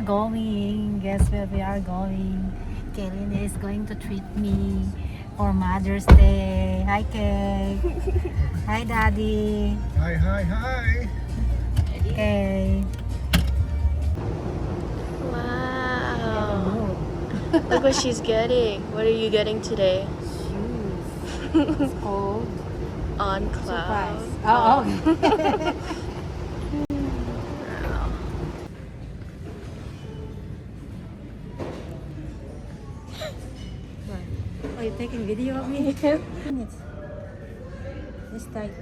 are going. Guess where we are going. Kaylin is going to treat me for Mother's Day. Hi, Kay. Hi, Daddy. Hi, hi, hi. Kay. Wow. Look what she's getting. What are you getting today? Shoes. It's cold. On cloud. Surprise. Oh, okay. Wow. Are you taking video of me? Minutes. This tight.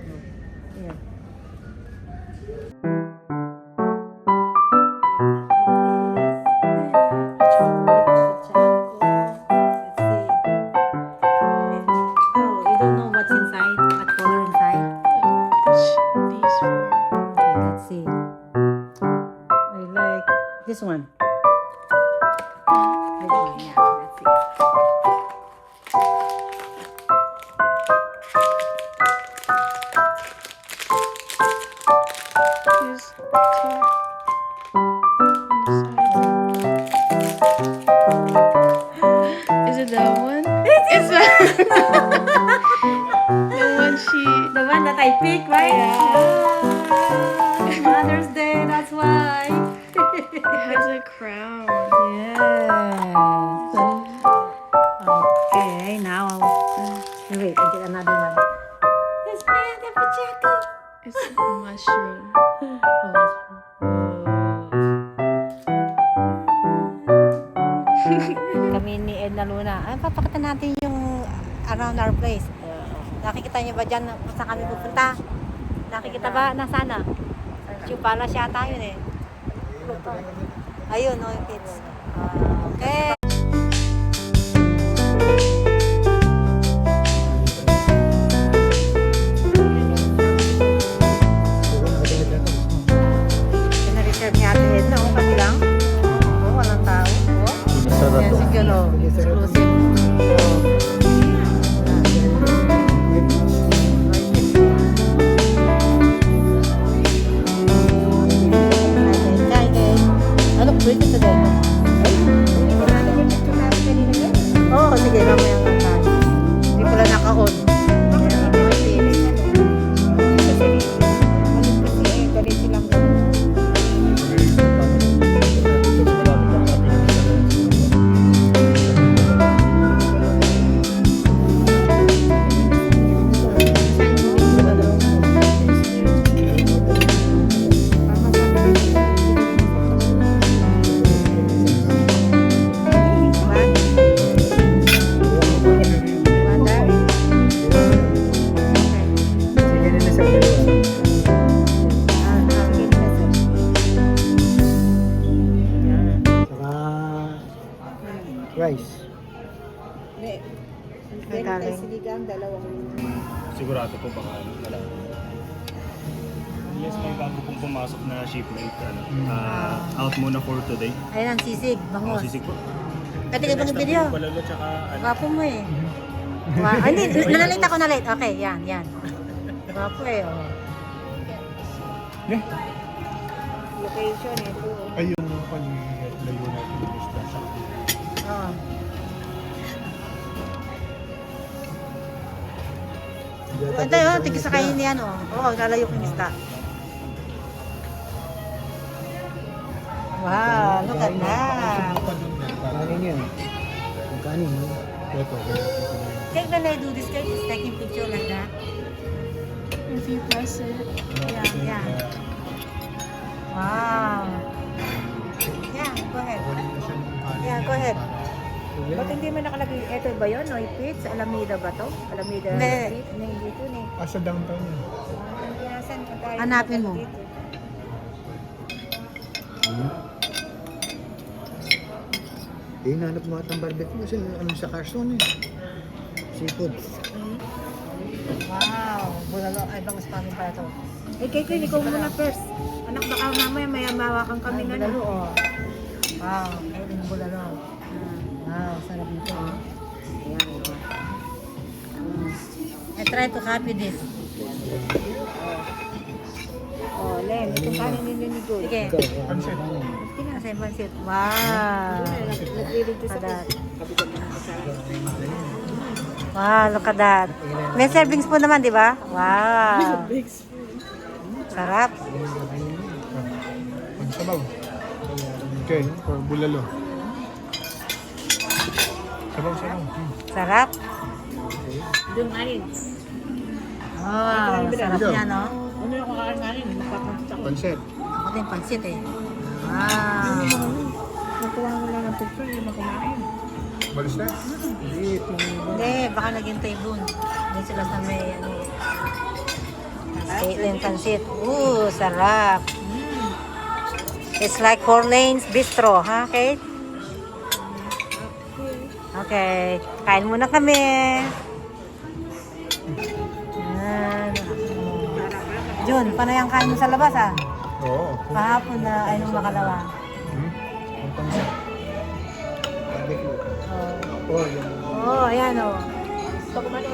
Here. These four. This one. Yeah, let's see. Here's two. Is it that one? It's that the one she. The one that I picked, right? Yeah. Mother's Day, that's why. It has a crown. Yes. Okay, now wait, I get another one. It's me and the Pacheco. It's a mushroom. Kami ni Edna Luna. Ay, papakita natin yung around our place. Nakikita niyo ba dyan kung saan kami pupunta? Nakikita ba? Nasana? Yung pala siya tayo eh. Ayun, no, kids. Okay. Pina-reserve ni Ate Edna, oh, kami lang. Oh, walang tao. Oh. Yan, siguro, exclusive. Ano ko ito today? Oo, sige, mamaya nga tayo. Hindi pala naka-on. Rice. Sigurado po baka wala. Yes, may bago pong pumasok na shipment. Out muna for today. Ayun ang sisig, bangos. Sisig po. Pati ka bang video? Palalo tsaka Gwapo mo eh. Wow. Ay, hindi, nalalate ako na late. Okay, yan, yan. Gwapo eh, oh. Location ito. Ay, yung pag-layo natin yung isda. Oo. Ito yun, tigis sa kain niyan, oh. Oo, lalayo kong isda. Wow, look at that. Kanin yan. Yung kanin, no? Ito. Cake when I do this cake, is taking picture like that. If you press it. Yeah, yeah. Wow. Yeah, go ahead. Yeah, go ahead. Ba't hindi mo nakalagay, ito ba yun? Noy Pits? Alameda ba to? Alameda Street? Hindi dito eh. Sa downtown yun. Hanapin mo. Hinanap mo at ang barbecue kasi ano sa Carson eh. Seafood. Wow, bulalo. Ay, bangus pamin pala to. Eh, Kay, ikaw muna first. Anak, baka mamaya may mawakan kami ng ano. Oh. Wow, ayun bulalo. Wow, sarap nito. Ayan, I try to copy this. Oh, Len. itong kanin ni Gold. Sige. Pansit. Tingnan sa yung pansit. Wow. Kadat. Wow, look at that. May servings po naman, di ba? Wow. Sarap. Pagsabaw. Okay, for bulalo. Sabaw. Sarap. Wow, sarap niya, no? Pansit. Ako din pansit eh. Wow. Nakuha mo lang ng picture, hindi mo kumain. Balis na? Hindi, baka naghintay dun. Hindi sila sa may ano. Caitlin pansit. Ooh, sarap. It's like 4 lanes bistro, ha, Kate? Okay, kain muna kami. Yan. Jun, paano yung kain mo sa labas, ah? Oo. Kahapon na ay nung makalawa. Ang pansit. Barbecue. Oh, yung Oh, ayan oh. So, kumano,